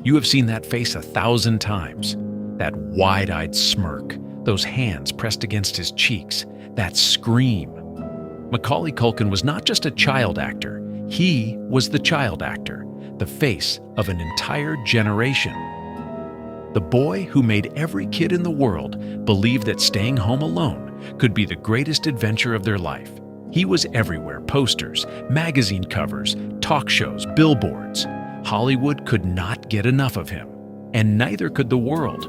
You have seen that face 1,000 times. That wide-eyed smirk, those hands pressed against his cheeks, that scream. Macaulay Culkin was not just a child actor. He was the child actor, the face of an entire generation. The boy who made every kid in the world believe that staying home alone could be the greatest adventure of their life. He was everywhere: posters, magazine covers, talk shows, billboards. Hollywood could not get enough of him, and neither could the world.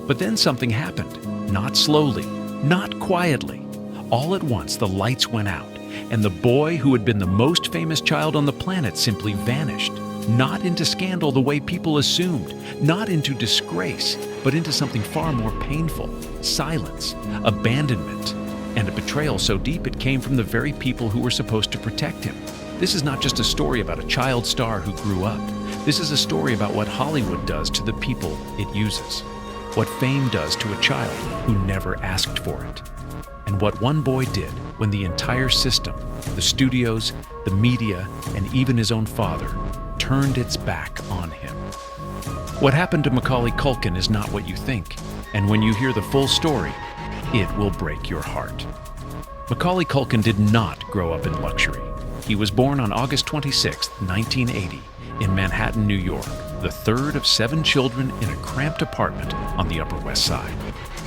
But then something happened, not slowly, not quietly. All at once the lights went out, and the boy who had been the most famous child on the planet simply vanished. Not into scandal the way people assumed, not into disgrace, but into something far more painful: silence, abandonment, and a betrayal so deep it came from the very people who were supposed to protect him. This is not just a story about a child star who grew up. This is a story about what Hollywood does to the people it uses, what fame does to a child who never asked for it, and what one boy did when the entire system, the studios, the media, and even his own father, turned its back on him. What happened to Macaulay Culkin is not what you think, and when you hear the full story, it will break your heart. Macaulay Culkin did not grow up in luxury. He was born on August 26, 1980, in Manhattan, New York, the third of 7 children in a cramped apartment on the Upper West Side.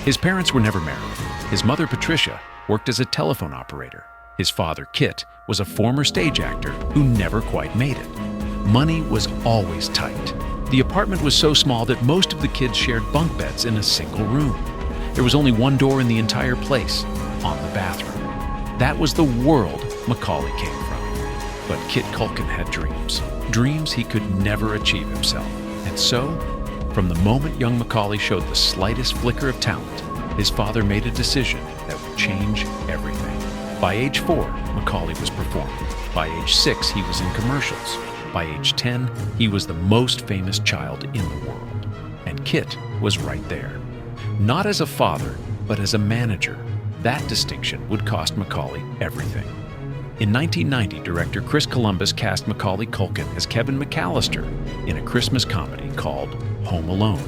His parents were never married. His mother, Patricia, worked as a telephone operator. His father, Kit, was a former stage actor who never quite made it. Money was always tight. The apartment was so small that most of the kids shared bunk beds in a single room. There was only one door in the entire place, on the bathroom. That was the world Macaulay came from. But Kit Culkin had dreams he could never achieve himself. And so, from the moment young Macaulay showed the slightest flicker of talent, his father made a decision that would change everything. By age 4, Macaulay was performing. By age 6, he was in commercials. By age 10, he was the most famous child in the world. And Kit was right there. Not as a father, but as a manager. That distinction would cost Macaulay everything. In 1990, director Chris Columbus cast Macaulay Culkin as Kevin McAllister in a Christmas comedy called Home Alone.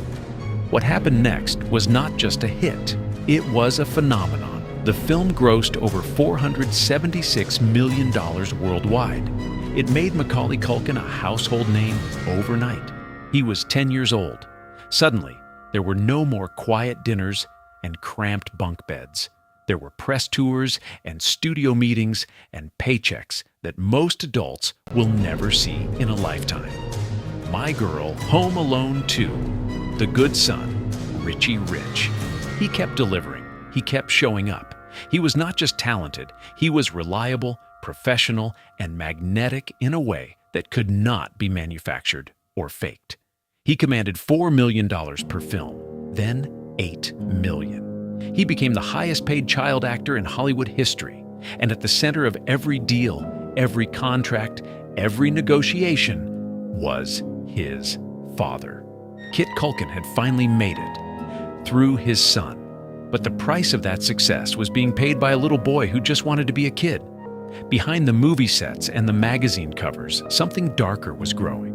What happened next was not just a hit, it was a phenomenon. The film grossed over $476 million worldwide. It made Macaulay Culkin a household name overnight. He was 10 years old. Suddenly, there were no more quiet dinners and cramped bunk beds. There were press tours and studio meetings and paychecks that most adults will never see in a lifetime. My Girl, Home Alone 2, The Good Son, Richie Rich. He kept delivering. He kept showing up. He was not just talented, he was reliable, professional, and magnetic in a way that could not be manufactured or faked. He commanded $4 million per film, then $8 million. He became the highest-paid child actor in Hollywood history, and at the center of every deal, every contract, every negotiation was his father. Kit Culkin had finally made it, through his son. But the price of that success was being paid by a little boy who just wanted to be a kid. Behind the movie sets and the magazine covers, something darker was growing.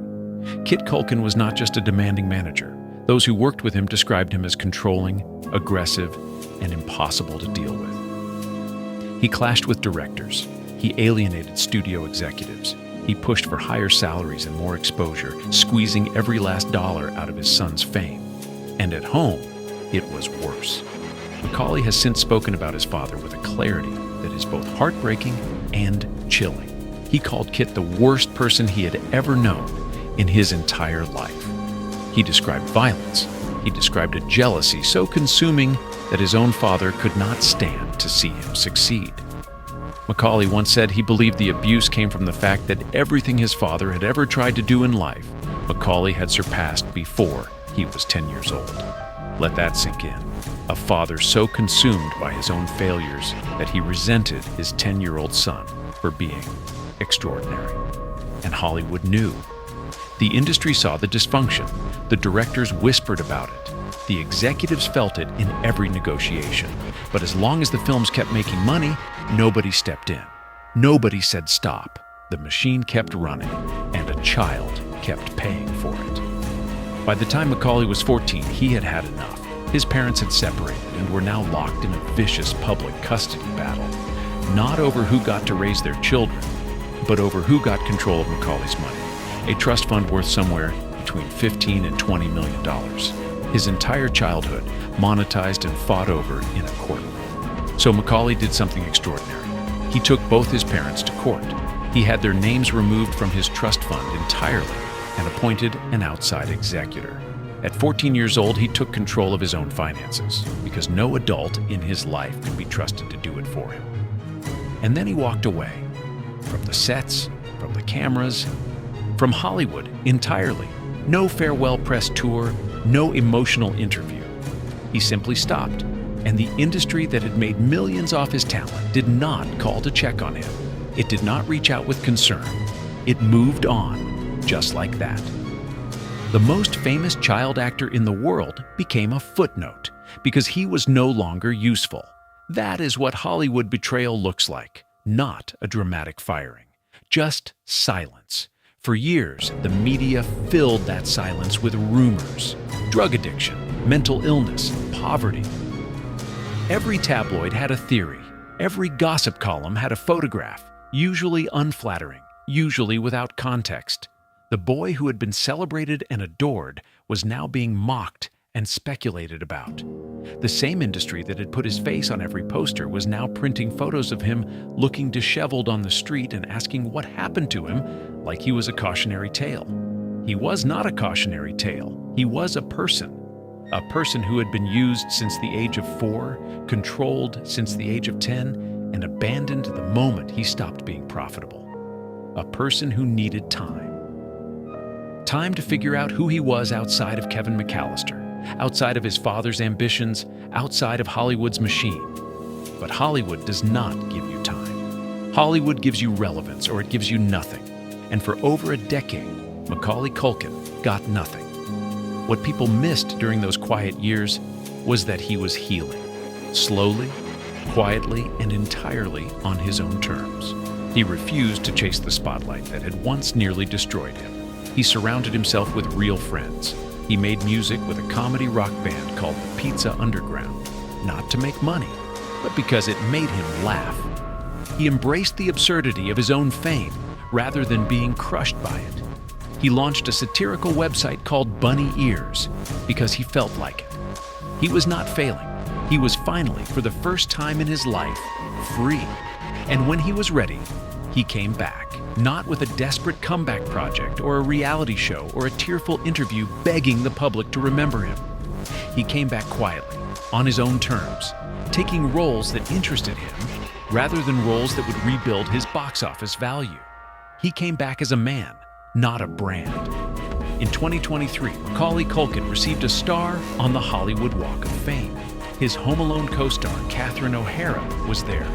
Kit Culkin was not just a demanding manager. Those who worked with him described him as controlling, aggressive, and impossible to deal with. He clashed with directors. He alienated studio executives. He pushed for higher salaries and more exposure, squeezing every last dollar out of his son's fame. And at home, it was worse. Macaulay has since spoken about his father with a clarity that is both heartbreaking and chilling. He called Kit the worst person he had ever known in his entire life. He described violence. He described a jealousy so consuming that his own father could not stand to see him succeed. Macaulay once said he believed the abuse came from the fact that everything his father had ever tried to do in life, Macaulay had surpassed before he was 10 years old. Let that sink in. A father so consumed by his own failures that he resented his 10-year-old son for being extraordinary. And Hollywood knew. The industry saw the dysfunction. The directors whispered about it. The executives felt it in every negotiation. But as long as the films kept making money, nobody stepped in. Nobody said stop. The machine kept running, and a child kept paying for it. By the time Macaulay was 14, he had had enough. His parents had separated and were now locked in a vicious public custody battle, not over who got to raise their children, but over who got control of Macaulay's money, a trust fund worth somewhere between $15 and $20 million. His entire childhood monetized and fought over in a courtroom. So Macaulay did something extraordinary. He took both his parents to court. He had their names removed from his trust fund entirely and appointed an outside executor. At 14 years old, he took control of his own finances because no adult in his life could be trusted to do it for him. And then he walked away from the sets, from the cameras, from Hollywood entirely. No farewell press tour, no emotional interview. He simply stopped, and the industry that had made millions off his talent did not call to check on him. It did not reach out with concern. It moved on, just like that. The most famous child actor in the world became a footnote because he was no longer useful. That is what Hollywood betrayal looks like, not a dramatic firing, just silence. For years, the media filled that silence with rumors, drug addiction, mental illness, poverty. Every tabloid had a theory. Every gossip column had a photograph, usually unflattering, usually without context. The boy who had been celebrated and adored was now being mocked and speculated about. The same industry that had put his face on every poster was now printing photos of him looking disheveled on the street and asking what happened to him like he was a cautionary tale. He was not a cautionary tale. He was a person who had been used since the age of 4, controlled since the age of 10, and abandoned the moment he stopped being profitable. A person who needed time. Time to figure out who he was outside of Kevin McAllister, outside of his father's ambitions, outside of Hollywood's machine. But Hollywood does not give you time. Hollywood gives you relevance, or it gives you nothing. And for over a decade, Macaulay Culkin got nothing. What people missed during those quiet years was that he was healing, slowly, quietly, and entirely on his own terms. He refused to chase the spotlight that had once nearly destroyed him. He surrounded himself with real friends. He made music with a comedy rock band called the Pizza Underground, not to make money, but because it made him laugh. He embraced the absurdity of his own fame rather than being crushed by it. He launched a satirical website called Bunny Ears because he felt like it. He was not failing. He was finally, for the first time in his life, free. And when he was ready, he came back. Not with a desperate comeback project or a reality show or a tearful interview begging the public to remember him. He came back quietly, on his own terms, taking roles that interested him rather than roles that would rebuild his box office value. He came back as a man, not a brand. In 2023, Macaulay Culkin received a star on the Hollywood Walk of Fame. His Home Alone co-star, Catherine O'Hara, was there.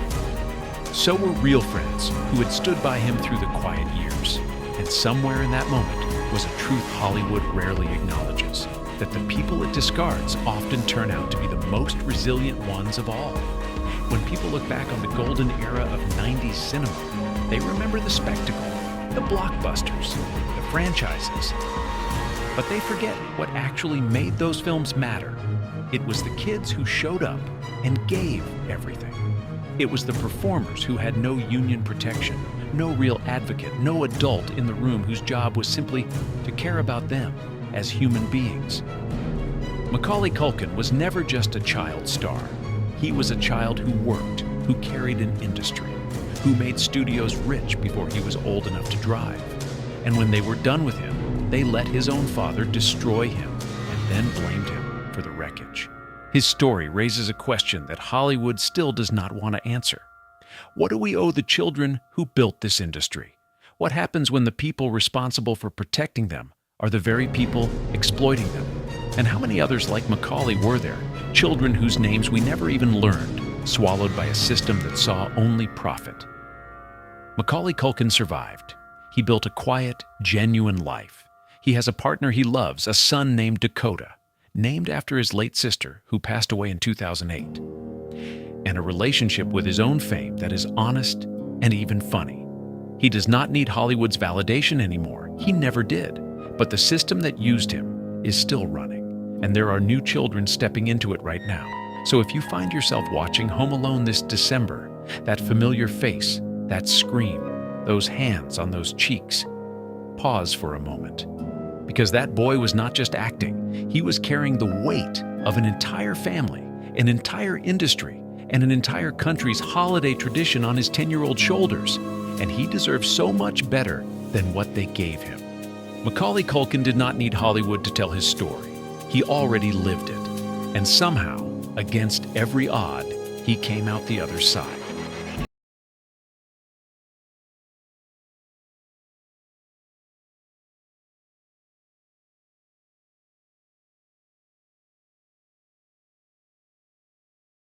So were real friends who had stood by him through the quiet years. And somewhere in that moment was a truth Hollywood rarely acknowledges, that the people it discards often turn out to be the most resilient ones of all. When people look back on the golden era of 90s cinema, they remember the spectacle, the blockbusters, the franchises. But they forget what actually made those films matter. It was the kids who showed up and gave everything. It was the performers who had no union protection, no real advocate, no adult in the room whose job was simply to care about them as human beings. Macaulay Culkin was never just a child star. He was a child who worked, who carried an industry, who made studios rich before he was old enough to drive. And when they were done with him, they let his own father destroy him and then blamed him for the wreckage. His story raises a question that Hollywood still does not want to answer. What do we owe the children who built this industry? What happens when the people responsible for protecting them are the very people exploiting them? And how many others like Macaulay were there? Children whose names we never even learned, swallowed by a system that saw only profit. Macaulay Culkin survived. He built a quiet, genuine life. He has a partner he loves, a son named Dakota, named after his late sister, who passed away in 2008, and a relationship with his own fame that is honest and even funny. He does not need Hollywood's validation anymore. He never did. But the system that used him is still running, and there are new children stepping into it right now. So if you find yourself watching Home Alone this December, that familiar face, that scream, those hands on those cheeks, pause for a moment. Because that boy was not just acting, he was carrying the weight of an entire family, an entire industry, and an entire country's holiday tradition on his 10-year-old shoulders. And he deserves so much better than what they gave him. Macaulay Culkin did not need Hollywood to tell his story. He already lived it. And somehow, against every odd, he came out the other side.